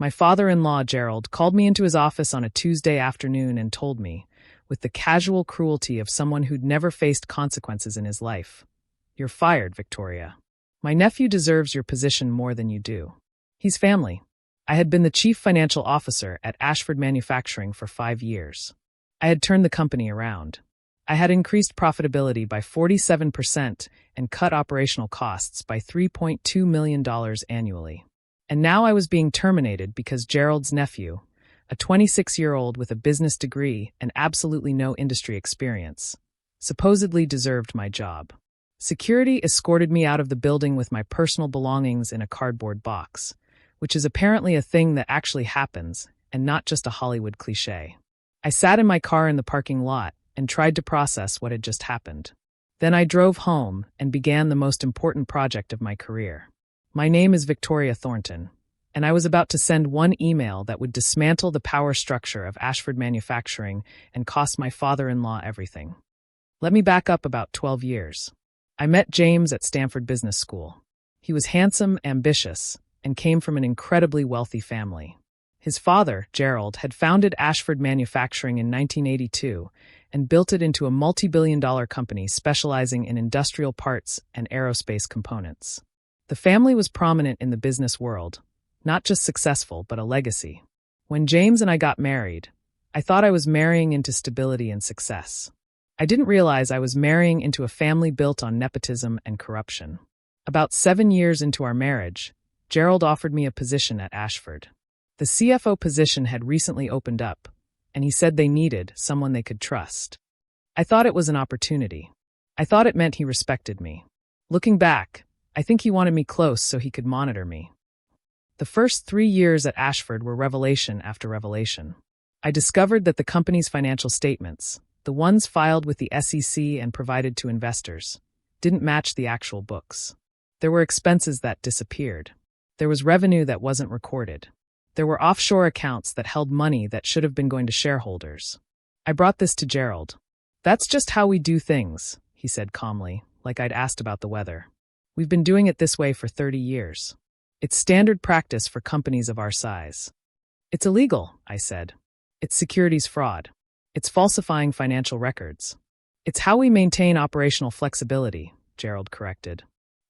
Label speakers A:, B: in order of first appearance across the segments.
A: My father-in-law, Gerald, called me into his office on a Tuesday afternoon and told me, with the casual cruelty of someone who'd never faced consequences in his life, "You're fired, Victoria. My nephew deserves your position more than you do. He's family." I had been the chief financial officer at Ashford Manufacturing for 5 years. I had turned the company around. I had increased profitability by 47% and cut operational costs by $3.2 million annually. And now I was being terminated because Gerald's nephew, a 26-year-old with a business degree and absolutely no industry experience, supposedly deserved my job. Security escorted me out of the building with my personal belongings in a cardboard box, which is apparently a thing that actually happens and not just a Hollywood cliché. I sat in my car in the parking lot and tried to process what had just happened. Then I drove home and began the most important project of my career. My name is Victoria Thornton, and I was about to send one email that would dismantle the power structure of Ashford Manufacturing and cost my father-in-law everything. Let me back up about 12 years. I met James at Stanford Business School. He was handsome, ambitious, and came from an incredibly wealthy family. His father, Gerald, had founded Ashford Manufacturing in 1982 and built it into a multi-billion-dollar company specializing in industrial parts and aerospace components. The family was prominent in the business world, not just successful, but a legacy. When James and I got married, I thought I was marrying into stability and success. I didn't realize I was marrying into a family built on nepotism and corruption. About 7 years into our marriage, Gerald offered me a position at Ashford. The CFO position had recently opened up, and he said they needed someone they could trust. I thought it was an opportunity. I thought it meant he respected me. Looking back, I think he wanted me close so he could monitor me. The first 3 years at Ashford were revelation after revelation. I discovered that the company's financial statements, the ones filed with the SEC and provided to investors, didn't match the actual books. There were expenses that disappeared. There was revenue that wasn't recorded. There were offshore accounts that held money that should have been going to shareholders. I brought this to Gerald. "That's just how we do things," he said calmly, like I'd asked about the weather. "We've been doing it this way for 30 years. It's standard practice for companies of our size." "It's illegal," I said. "It's securities fraud. It's falsifying financial records." "It's how we maintain operational flexibility," Gerald corrected.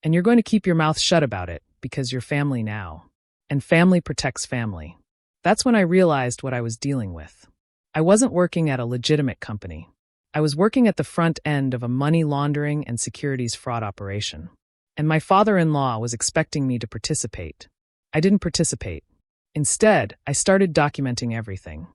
A: "And you're going to keep your mouth shut about it because you're family now. And family protects family." That's when I realized what I was dealing with. I wasn't working at a legitimate company. I was working at the front end of a money laundering and securities fraud operation. And my father-in-law was expecting me to participate. I didn't participate. Instead, I started documenting everything.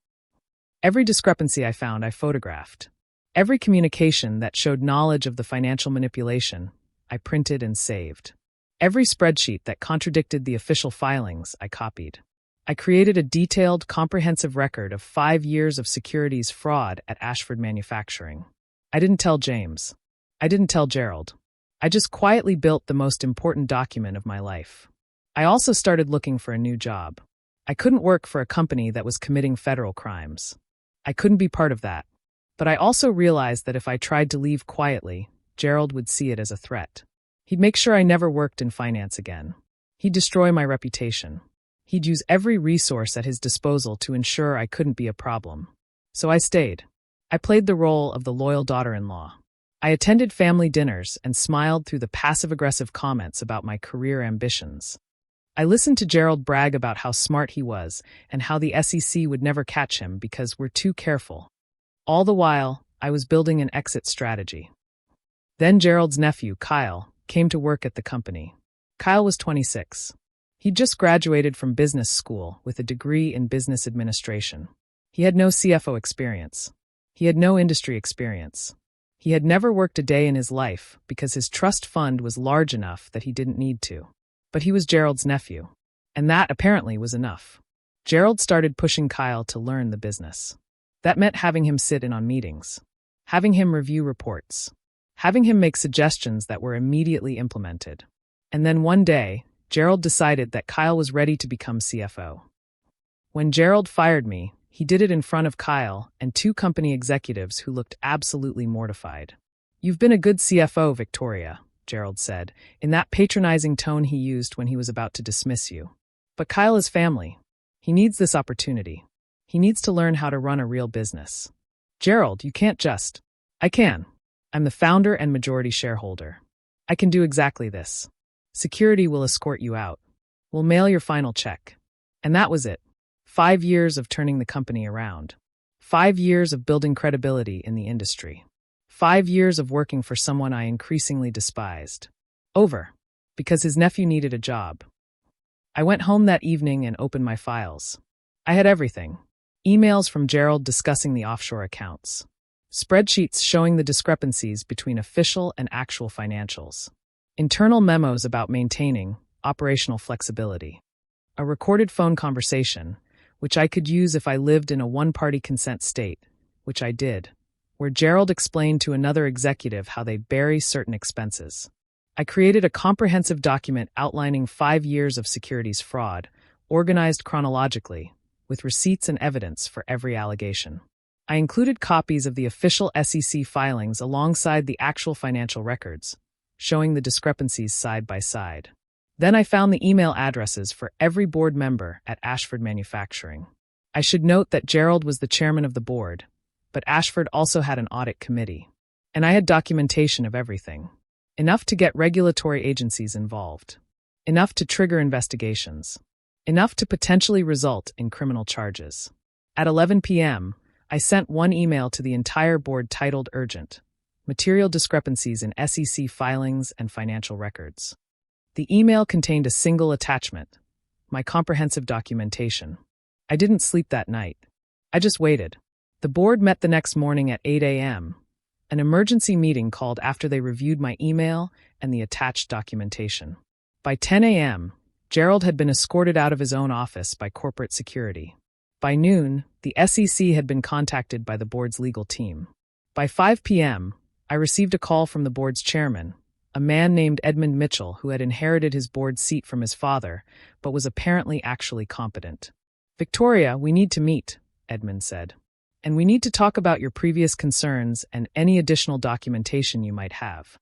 A: Every discrepancy I found, I photographed. Every communication that showed knowledge of the financial manipulation, I printed and saved. Every spreadsheet that contradicted the official filings, I copied. I created a detailed, comprehensive record of 5 years of securities fraud at Ashford Manufacturing. I didn't tell James. I didn't tell Gerald. I just quietly built the most important document of my life. I also started looking for a new job. I couldn't work for a company that was committing federal crimes. I couldn't be part of that. But I also realized that if I tried to leave quietly, Gerald would see it as a threat. He'd make sure I never worked in finance again. He'd destroy my reputation. He'd use every resource at his disposal to ensure I couldn't be a problem. So I stayed. I played the role of the loyal daughter-in-law. I attended family dinners and smiled through the passive-aggressive comments about my career ambitions. I listened to Gerald brag about how smart he was and how the SEC would never catch him because we're too careful. All the while, I was building an exit strategy. Then Gerald's nephew, Kyle, came to work at the company. Kyle was 26. He'd just graduated from business school with a degree in business administration. He had no CFO experience. He had no industry experience. He had never worked a day in his life because his trust fund was large enough that he didn't need to. But he was Gerald's nephew, and that apparently was enough. Gerald started pushing Kyle to learn the business. That meant having him sit in on meetings, having him review reports, having him make suggestions that were immediately implemented. And then one day, Gerald decided that Kyle was ready to become CFO. When Gerald fired me, he did it in front of Kyle and 2 company executives who looked absolutely mortified. "You've been a good CFO, Victoria," Gerald said, in that patronizing tone he used when he was about to dismiss you. "But Kyle is family. He needs this opportunity. He needs to learn how to run a real business. Gerald, you can't just. I can. I'm the founder and majority shareholder. I can do exactly this. Security will escort you out. We'll mail your final check. And that was it. 5 years of turning the company around. 5 years of building credibility in the industry. 5 years of working for someone I increasingly despised. Over. Because his nephew needed a job. I went home that evening and opened my files. I had everything. Emails from Gerald discussing the offshore accounts. Spreadsheets showing the discrepancies between official and actual financials. Internal memos about maintaining operational flexibility. A recorded phone conversation, which I could use if I lived in a one-party consent state, which I did, where Gerald explained to another executive how they bury certain expenses. I created a comprehensive document outlining 5 years of securities fraud, organized chronologically, with receipts and evidence for every allegation. I included copies of the official SEC filings alongside the actual financial records, showing the discrepancies side by side. Then I found the email addresses for every board member at Ashford Manufacturing. I should note that Gerald was the chairman of the board, but Ashford also had an audit committee. And I had documentation of everything. Enough to get regulatory agencies involved. Enough to trigger investigations. Enough to potentially result in criminal charges. At 11 p.m., I sent one email to the entire board titled Urgent: Material Discrepancies in SEC Filings and Financial Records. The email contained a single attachment: my comprehensive documentation. I didn't sleep that night. I just waited. The board met the next morning at 8 a.m., an emergency meeting called after they reviewed my email and the attached documentation. By 10 a.m., Gerald had been escorted out of his own office by corporate security. By noon, the SEC had been contacted by the board's legal team. By 5 p.m., I received a call from the board's chairman, a man named Edmund Mitchell who had inherited his board seat from his father, but was apparently actually competent. "Victoria, we need to meet," Edmund said. "And we need to talk about your previous concerns and any additional documentation you might have."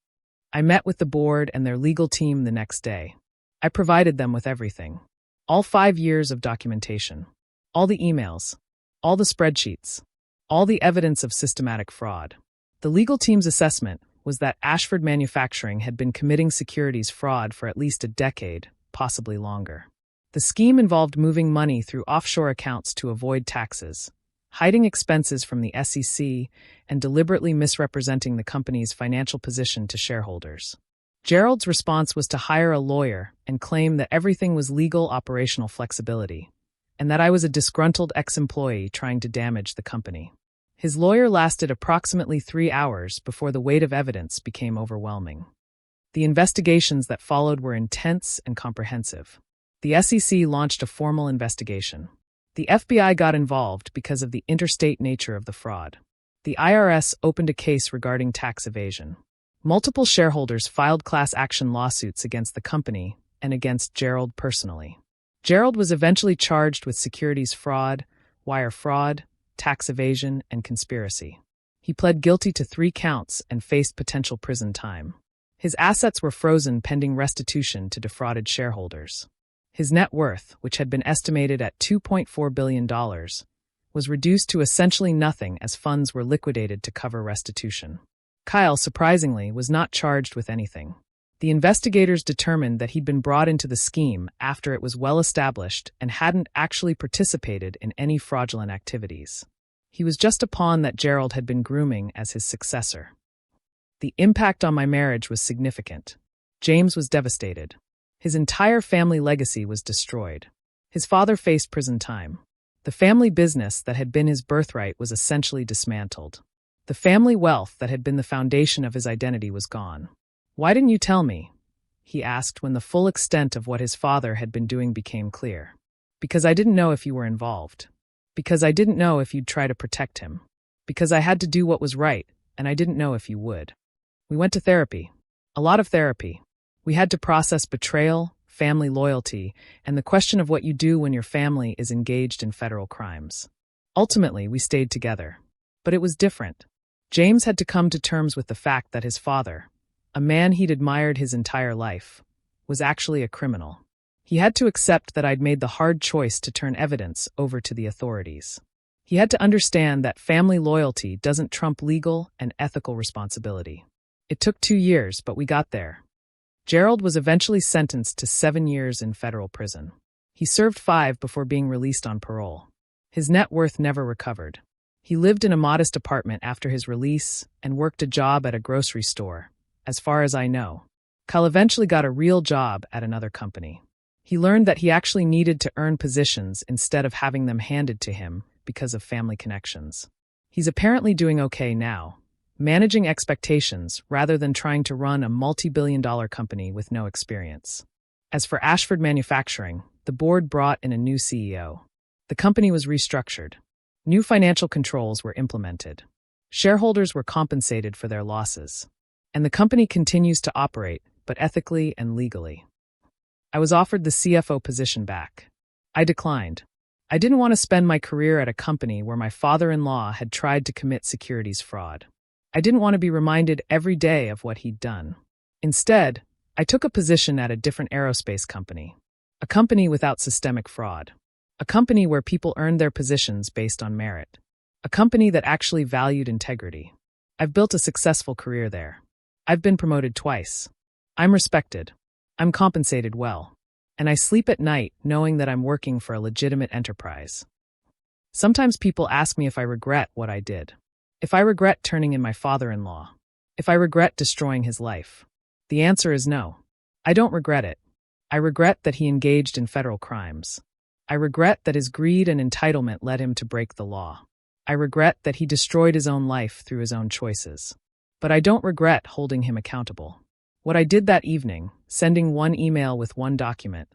A: I met with the board and their legal team the next day. I provided them with everything. All 5 years of documentation. All the emails. All the spreadsheets. All the evidence of systematic fraud. The legal team's assessment was that Ashford Manufacturing had been committing securities fraud for at least a decade, possibly longer. The scheme involved moving money through offshore accounts to avoid taxes, hiding expenses from the SEC, and deliberately misrepresenting the company's financial position to shareholders. Gerald's response was to hire a lawyer and claim that everything was legal operational flexibility, and that I was a disgruntled ex-employee trying to damage the company. His lawyer lasted approximately 3 hours before the weight of evidence became overwhelming. The investigations that followed were intense and comprehensive. The SEC launched a formal investigation. The FBI got involved because of the interstate nature of the fraud. The IRS opened a case regarding tax evasion. Multiple shareholders filed class action lawsuits against the company and against Gerald personally. Gerald was eventually charged with securities fraud, wire fraud, tax evasion, and conspiracy. He pled guilty to 3 counts and faced potential prison time. His assets were frozen pending restitution to defrauded shareholders. His net worth, which had been estimated at $2.4 billion, was reduced to essentially nothing as funds were liquidated to cover restitution. Kyle, surprisingly, was not charged with anything. The investigators determined that he'd been brought into the scheme after it was well established and hadn't actually participated in any fraudulent activities. He was just a pawn that Gerald had been grooming as his successor. The impact on my marriage was significant. James was devastated. His entire family legacy was destroyed. His father faced prison time. The family business that had been his birthright was essentially dismantled. The family wealth that had been the foundation of his identity was gone. "Why didn't you tell me?" he asked when the full extent of what his father had been doing became clear. "Because I didn't know if you were involved. Because I didn't know if you'd try to protect him. Because I had to do what was right, and I didn't know if you would." We went to therapy. A lot of therapy. We had to process betrayal, family loyalty, and the question of what you do when your family is engaged in federal crimes. Ultimately, we stayed together. But it was different. James had to come to terms with the fact that his father, a man he'd admired his entire life, was actually a criminal. He had to accept that I'd made the hard choice to turn evidence over to the authorities. He had to understand that family loyalty doesn't trump legal and ethical responsibility. It took 2 years, but we got there. Gerald was eventually sentenced to 7 years in federal prison. He served 5 before being released on parole. His net worth never recovered. He lived in a modest apartment after his release and worked a job at a grocery store, as far as I know. Kyle eventually got a real job at another company. He learned that he actually needed to earn positions instead of having them handed to him because of family connections. He's apparently doing okay now, managing expectations rather than trying to run a multi-billion-dollar company with no experience. As for Ashford Manufacturing, the board brought in a new CEO. The company was restructured. New financial controls were implemented. Shareholders were compensated for their losses. And the company continues to operate, but ethically and legally. I was offered the CFO position back. I declined. I didn't want to spend my career at a company where my father-in-law had tried to commit securities fraud. I didn't want to be reminded every day of what he'd done. Instead, I took a position at a different aerospace company. A company without systemic fraud. A company where people earned their positions based on merit. A company that actually valued integrity. I've built a successful career there. I've been promoted twice. I'm respected. I'm compensated well. And I sleep at night knowing that I'm working for a legitimate enterprise. Sometimes people ask me if I regret what I did. If I regret turning in my father-in-law. If I regret destroying his life. The answer is no. I don't regret it. I regret that he engaged in federal crimes. I regret that his greed and entitlement led him to break the law. I regret that he destroyed his own life through his own choices. But I don't regret holding him accountable. What I did that evening, sending one email with one document,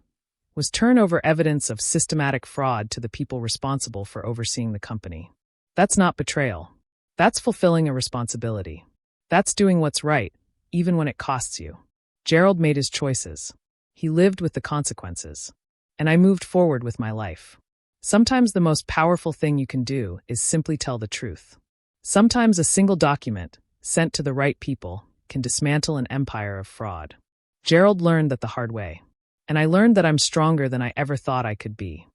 A: was turn over evidence of systematic fraud to the people responsible for overseeing the company. That's not betrayal. That's fulfilling a responsibility. That's doing what's right, even when it costs you. Gerald made his choices. He lived with the consequences. And I moved forward with my life. Sometimes the most powerful thing you can do is simply tell the truth. Sometimes a single document, sent to the right people, can dismantle an empire of fraud. Gerald learned that the hard way. And I learned that I'm stronger than I ever thought I could be.